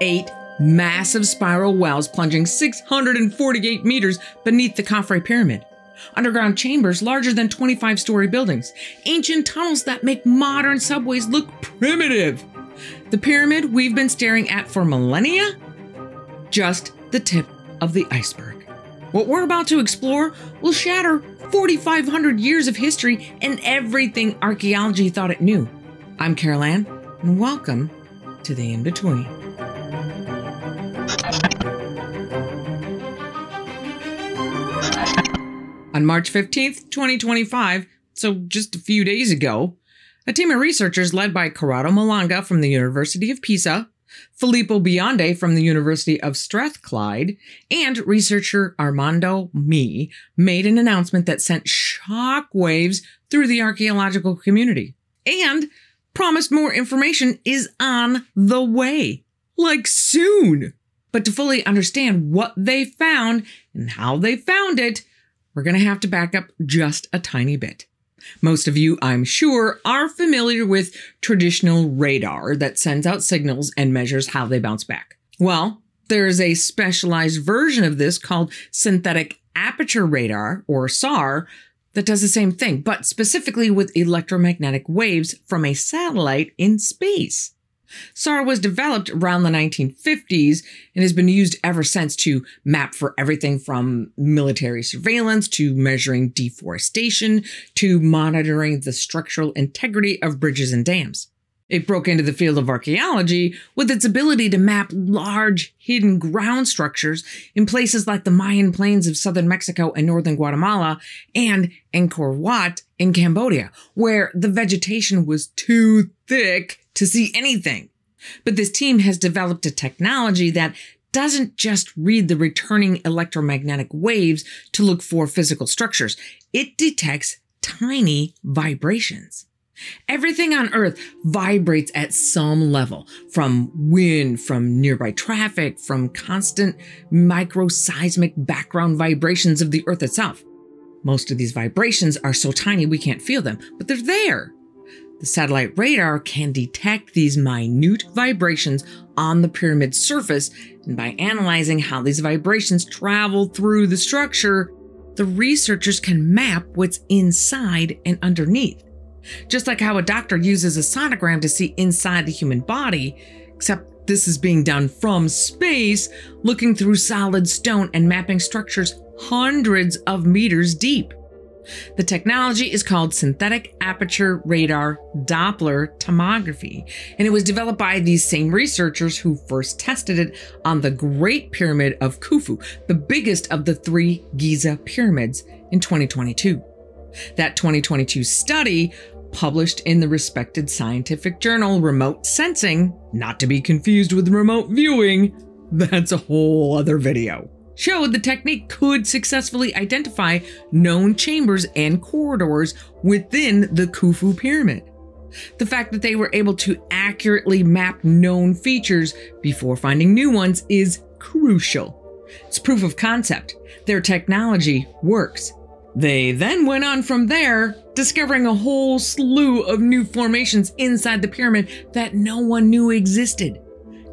8 massive spiral wells plunging 648 meters beneath the Khafre Pyramid. Underground chambers larger than 25-story buildings. Ancient tunnels that make modern subways look primitive. The pyramid we've been staring at for millennia? Just the tip of the iceberg. What we're about to explore will shatter 4,500 years of history and everything archaeology thought it knew. I'm Carol Ann, and welcome to the In-Between. On March 15th, 2025, so just a few days ago, a team of researchers led by Corrado Malanga from the University of Pisa, Filippo Bionde from the University of Strathclyde, and researcher Armando Mee made an announcement that sent shockwaves through the archaeological community and promised more information is on the way, like soon. But to fully understand what they found and how they found it, we're going to have to back up just a tiny bit. Most of you, I'm sure, are familiar with traditional radar that sends out signals and measures how they bounce back. Well, there's a specialized version of this called synthetic aperture radar, or SAR, that does the same thing, but specifically with electromagnetic waves from a satellite in space. SAR was developed around the 1950s and has been used ever since to map for everything from military surveillance to measuring deforestation to monitoring the structural integrity of bridges and dams. It broke into the field of archaeology with its ability to map large hidden ground structures in places like the Mayan plains of southern Mexico and northern Guatemala and Angkor Wat in Cambodia, where the vegetation was too thick to see anything. But this team has developed a technology that doesn't just read the returning electromagnetic waves to look for physical structures. It detects tiny vibrations. Everything on Earth vibrates at some level, from wind, from nearby traffic, from constant microseismic background vibrations of the Earth itself. Most of these vibrations are so tiny we can't feel them, but they're there. The satellite radar can detect these minute vibrations on the pyramid's surface, and by analyzing how these vibrations travel through the structure, the researchers can map what's inside and underneath. Just like how a doctor uses a sonogram to see inside the human body, except this is being done from space, looking through solid stone and mapping structures hundreds of meters deep. The technology is called synthetic aperture radar Doppler tomography, and it was developed by these same researchers who first tested it on the Great Pyramid of Khufu, the biggest of the 3 Giza pyramids, in 2022. That 2022 study, published in the respected scientific journal Remote Sensing, not to be confused with remote viewing, that's a whole other video, showed the technique could successfully identify known chambers and corridors within the Khufu pyramid. The fact that they were able to accurately map known features before finding new ones is crucial. It's proof of concept. Their technology works. They then went on from there, discovering a whole slew of new formations inside the pyramid that no one knew existed.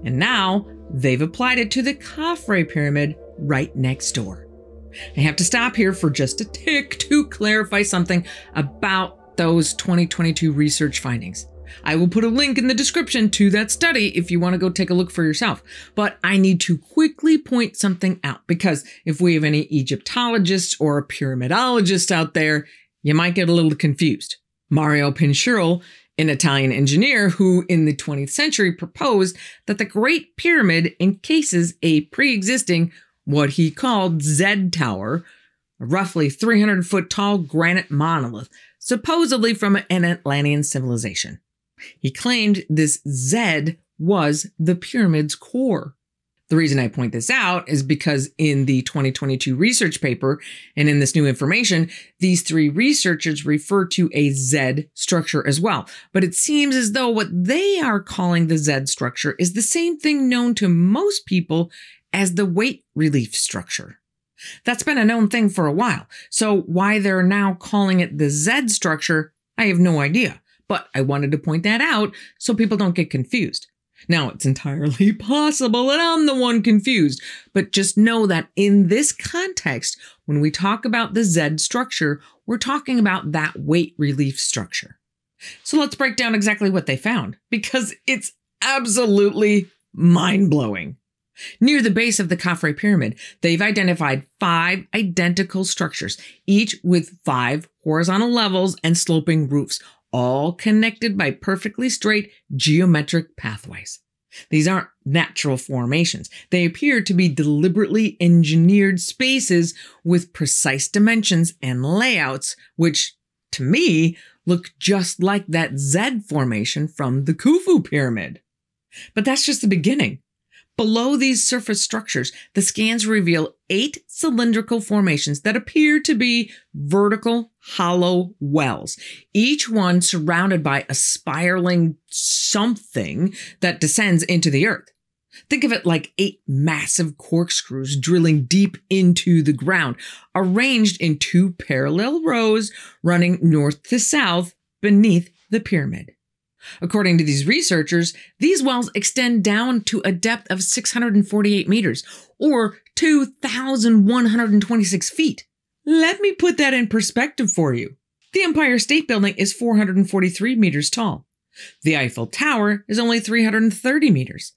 And now they've applied it to the Khafre Pyramid right next door. I have to stop here for just a tick to clarify something about those 2022 research findings. I will put a link in the description to that study if you want to go take a look for yourself. But I need to quickly point something out, because if we have any Egyptologists or pyramidologists out there, you might get a little confused. Mario Pinchurl, an Italian engineer who in the 20th century proposed that the Great Pyramid encases a pre-existing, what he called Z Tower, a roughly 300-foot tall granite monolith, supposedly from an Atlantean civilization. He claimed this Z was the pyramid's core. The reason I point this out is because in the 2022 research paper and in this new information, these 3 researchers refer to a Z structure as well. But it seems as though what they are calling the Z structure is the same thing known to most people as the weight relief structure. That's been a known thing for a while. So why they're now calling it the Z structure, I have no idea. But I wanted to point that out so people don't get confused. Now, it's entirely possible that I'm the one confused, but just know that in this context, when we talk about the Z structure, we're talking about that weight relief structure. So let's break down exactly what they found, because it's absolutely mind-blowing. Near the base of the Khafre Pyramid, they've identified 5 identical structures, each with 5 horizontal levels and sloping roofs, all connected by perfectly straight geometric pathways. These aren't natural formations. They appear to be deliberately engineered spaces with precise dimensions and layouts, which, to me, look just like that Z formation from the Khufu Pyramid. But that's just the beginning. Below these surface structures, the scans reveal 8 cylindrical formations that appear to be vertical, hollow wells, each one surrounded by a spiraling something that descends into the earth. Think of it like 8 massive corkscrews drilling deep into the ground, arranged in 2 parallel rows running north to south beneath the pyramid. According to these researchers, these wells extend down to a depth of 648 meters, or 2,126 feet. Let me put that in perspective for you. The Empire State Building is 443 meters tall. The Eiffel Tower is only 330 meters.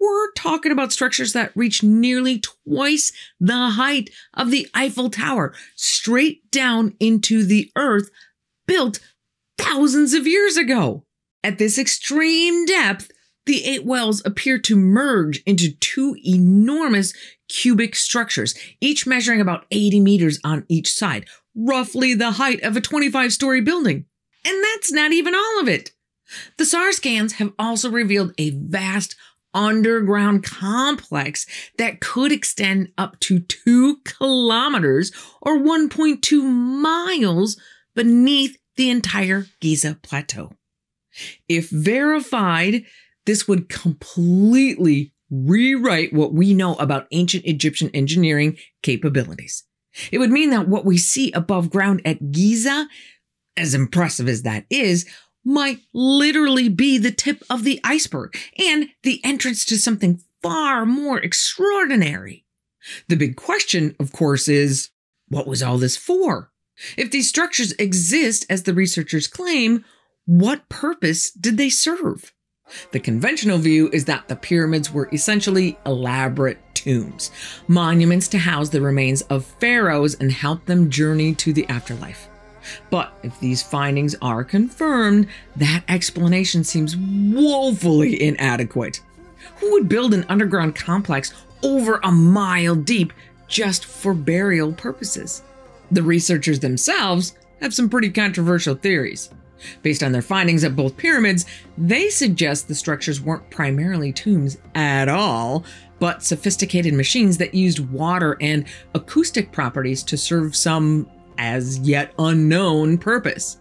We're talking about structures that reach nearly twice the height of the Eiffel Tower, straight down into the earth, built thousands of years ago. At this extreme depth, the 8 wells appear to merge into 2 enormous cubic structures, each measuring about 80 meters on each side, roughly the height of a 25-story building. And that's not even all of it. The SAR scans have also revealed a vast underground complex that could extend up to 2 kilometers or 1.2 miles beneath the entire Giza plateau. If verified, this would completely rewrite what we know about ancient Egyptian engineering capabilities. It would mean that what we see above ground at Giza, as impressive as that is, might literally be the tip of the iceberg and the entrance to something far more extraordinary. The big question, of course, is, what was all this for? If these structures exist as the researchers claim, what purpose did they serve? The conventional view is that the pyramids were essentially elaborate tombs, monuments to house the remains of pharaohs and help them journey to the afterlife. But if these findings are confirmed, that explanation seems woefully inadequate. Who would build an underground complex over a mile deep just for burial purposes? The researchers themselves have some pretty controversial theories. Based on their findings at both pyramids, they suggest the structures weren't primarily tombs at all, but sophisticated machines that used water and acoustic properties to serve some as yet unknown purpose.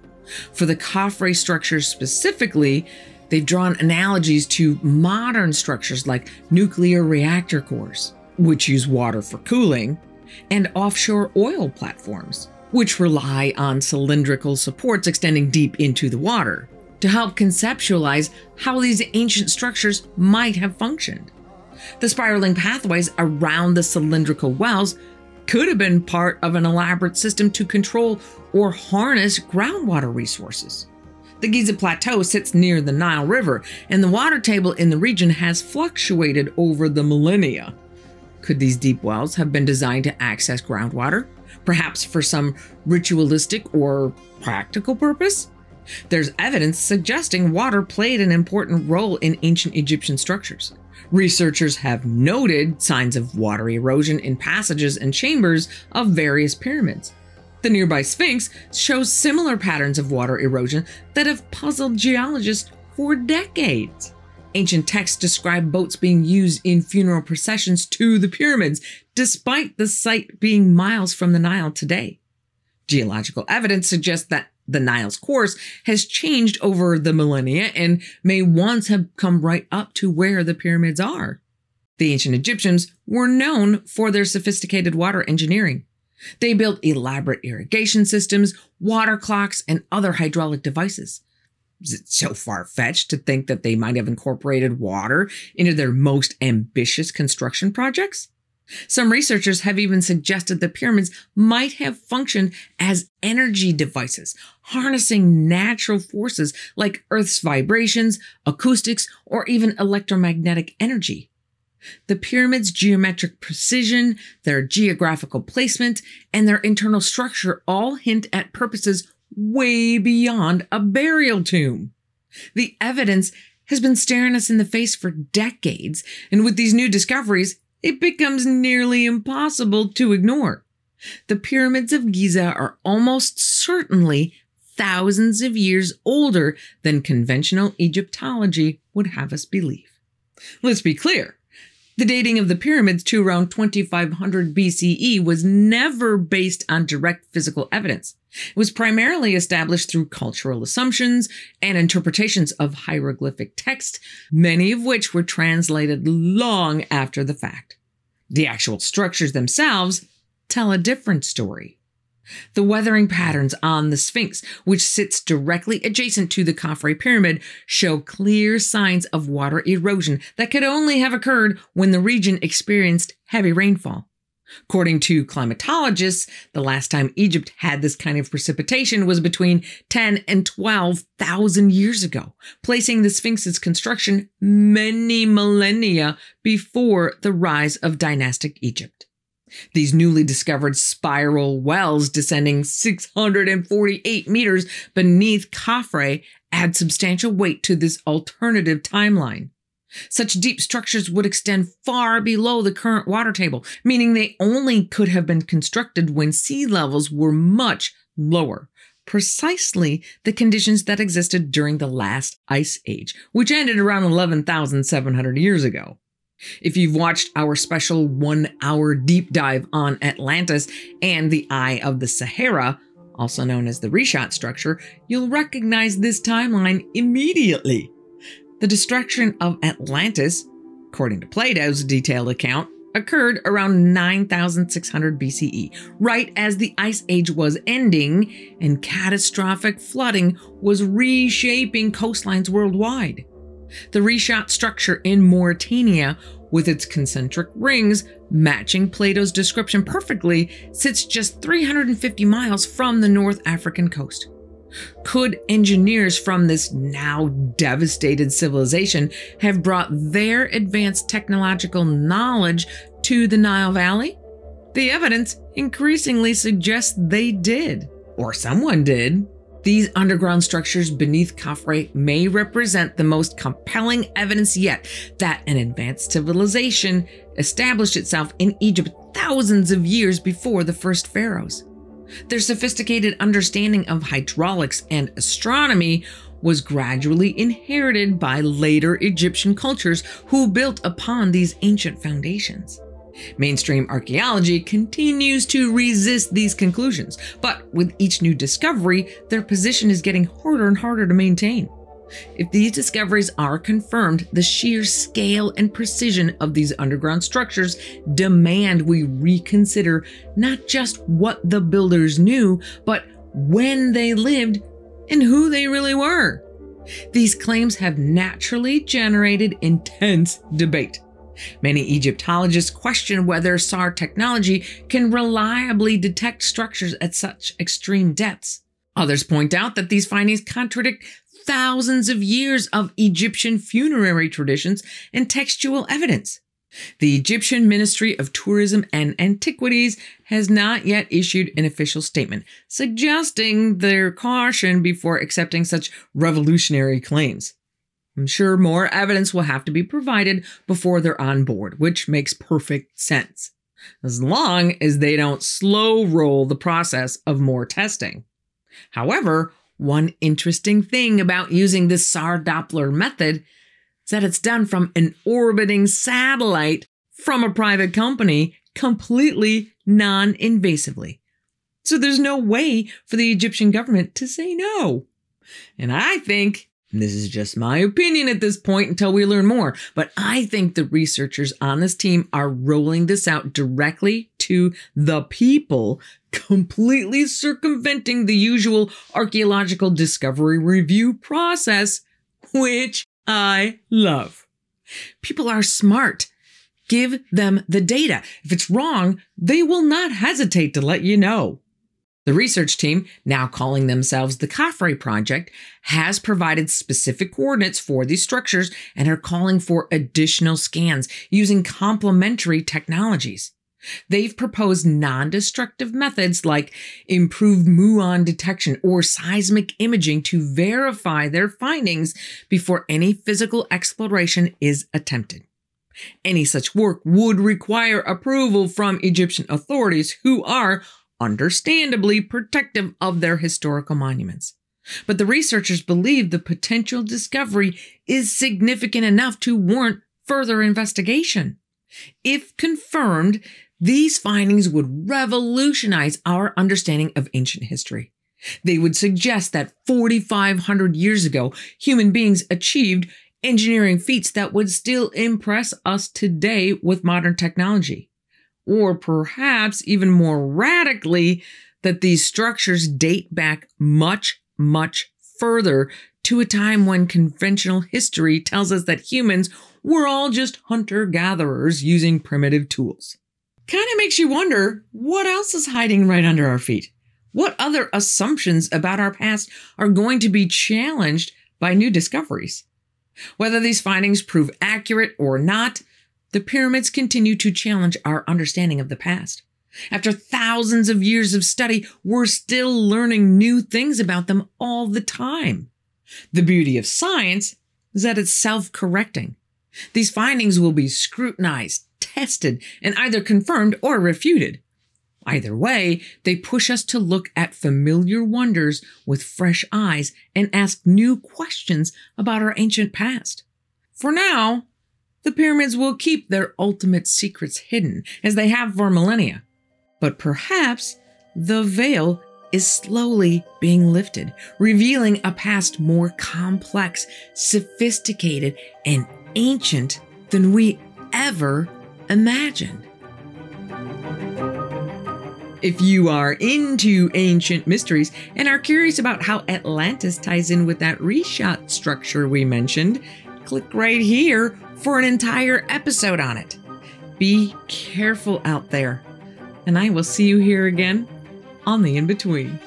For the Khafre structures specifically, they've drawn analogies to modern structures like nuclear reactor cores, which use water for cooling, and offshore oil platforms, which rely on cylindrical supports extending deep into the water, to help conceptualize how these ancient structures might have functioned. The spiraling pathways around the cylindrical wells could have been part of an elaborate system to control or harness groundwater resources. The Giza Plateau sits near the Nile River, and the water table in the region has fluctuated over the millennia. Could these deep wells have been designed to access groundwater, perhaps for some ritualistic or practical purpose? There's evidence suggesting water played an important role in ancient Egyptian structures. Researchers have noted signs of water erosion in passages and chambers of various pyramids. The nearby Sphinx shows similar patterns of water erosion that have puzzled geologists for decades. Ancient texts describe boats being used in funeral processions to the pyramids, despite the site being miles from the Nile today. Geological evidence suggests that the Nile's course has changed over the millennia and may once have come right up to where the pyramids are. The ancient Egyptians were known for their sophisticated water engineering. They built elaborate irrigation systems, water clocks, and other hydraulic devices. Is it so far-fetched to think that they might have incorporated water into their most ambitious construction projects? Some researchers have even suggested the pyramids might have functioned as energy devices, harnessing natural forces like Earth's vibrations, acoustics, or even electromagnetic energy. The pyramids' geometric precision, their geographical placement, and their internal structure all hint at purposes way beyond a burial tomb. The evidence has been staring us in the face for decades, and with these new discoveries, it becomes nearly impossible to ignore. The pyramids of Giza are almost certainly thousands of years older than conventional Egyptology would have us believe. Let's be clear. The dating of the pyramids to around 2500 BCE was never based on direct physical evidence. It was primarily established through cultural assumptions and interpretations of hieroglyphic text, many of which were translated long after the fact. The actual structures themselves tell a different story. The weathering patterns on the Sphinx, which sits directly adjacent to the Khafre pyramid, show clear signs of water erosion that could only have occurred when the region experienced heavy rainfall. According to climatologists, the last time Egypt had this kind of precipitation was between 10 and 12,000 years ago, placing the Sphinx's construction many millennia before the rise of dynastic Egypt. These newly discovered spiral wells descending 648 meters beneath Khafre add substantial weight to this alternative timeline. Such deep structures would extend far below the current water table, meaning they only could have been constructed when sea levels were much lower, precisely the conditions that existed during the last ice age, which ended around 11,700 years ago. If you've watched our special 1-hour deep dive on Atlantis and the Eye of the Sahara, also known as the reshot structure, you'll recognize this timeline immediately. The destruction of Atlantis, according to Plato's detailed account, occurred around 9,600 BCE, right as the Ice Age was ending and catastrophic flooding was reshaping coastlines worldwide. The reshot structure in Mauritania, with its concentric rings matching Plato's description perfectly, sits just 350 miles from the North African coast. Could engineers from this now devastated civilization have brought their advanced technological knowledge to the Nile Valley? The evidence increasingly suggests they did, or someone did. These underground structures beneath Khafre may represent the most compelling evidence yet that an advanced civilization established itself in Egypt thousands of years before the first pharaohs. Their sophisticated understanding of hydraulics and astronomy was gradually inherited by later Egyptian cultures who built upon these ancient foundations. Mainstream archaeology continues to resist these conclusions, but with each new discovery, their position is getting harder and harder to maintain. If these discoveries are confirmed, the sheer scale and precision of these underground structures demand we reconsider not just what the builders knew, but when they lived and who they really were. These claims have naturally generated intense debate. Many Egyptologists question whether SAR technology can reliably detect structures at such extreme depths. Others point out that these findings contradict thousands of years of Egyptian funerary traditions and textual evidence. The Egyptian Ministry of Tourism and Antiquities has not yet issued an official statement, suggesting their caution before accepting such revolutionary claims. I'm sure more evidence will have to be provided before they're on board, which makes perfect sense, as long as they don't slow roll the process of more testing. However, one interesting thing about using this SAR Doppler method is that it's done from an orbiting satellite from a private company completely non-invasively. So there's no way for the Egyptian government to say no. And I think, and this is just my opinion at this point until we learn more, but I think the researchers on this team are rolling this out directly to the people, completely circumventing the usual archaeological discovery review process, which I love. People are smart. Give them the data. If it's wrong, they will not hesitate to let you know. The research team, now calling themselves the Khafre Project, has provided specific coordinates for these structures and are calling for additional scans using complementary technologies. They've proposed non-destructive methods like improved muon detection or seismic imaging to verify their findings before any physical exploration is attempted. Any such work would require approval from Egyptian authorities, who are understandably protective of their historical monuments. But the researchers believe the potential discovery is significant enough to warrant further investigation. If confirmed, these findings would revolutionize our understanding of ancient history. They would suggest that 4,500 years ago, human beings achieved engineering feats that would still impress us today with modern technology. Or perhaps even more radically, that these structures date back much, much further to a time when conventional history tells us that humans were all just hunter-gatherers using primitive tools. Kind of makes you wonder what else is hiding right under our feet. What other assumptions about our past are going to be challenged by new discoveries? Whether these findings prove accurate or not, the pyramids continue to challenge our understanding of the past. After thousands of years of study, we're still learning new things about them all the time. The beauty of science is that it's self-correcting. These findings will be scrutinized, tested, and either confirmed or refuted. Either way, they push us to look at familiar wonders with fresh eyes and ask new questions about our ancient past. For now, the pyramids will keep their ultimate secrets hidden, as they have for millennia. But perhaps the veil is slowly being lifted, revealing a past more complex, sophisticated, and ancient than we ever imagined. If you are into ancient mysteries and are curious about how Atlantis ties in with that reshot structure we mentioned, click right here for an entire episode on it. Be careful out there, and I will see you here again on the In-Between.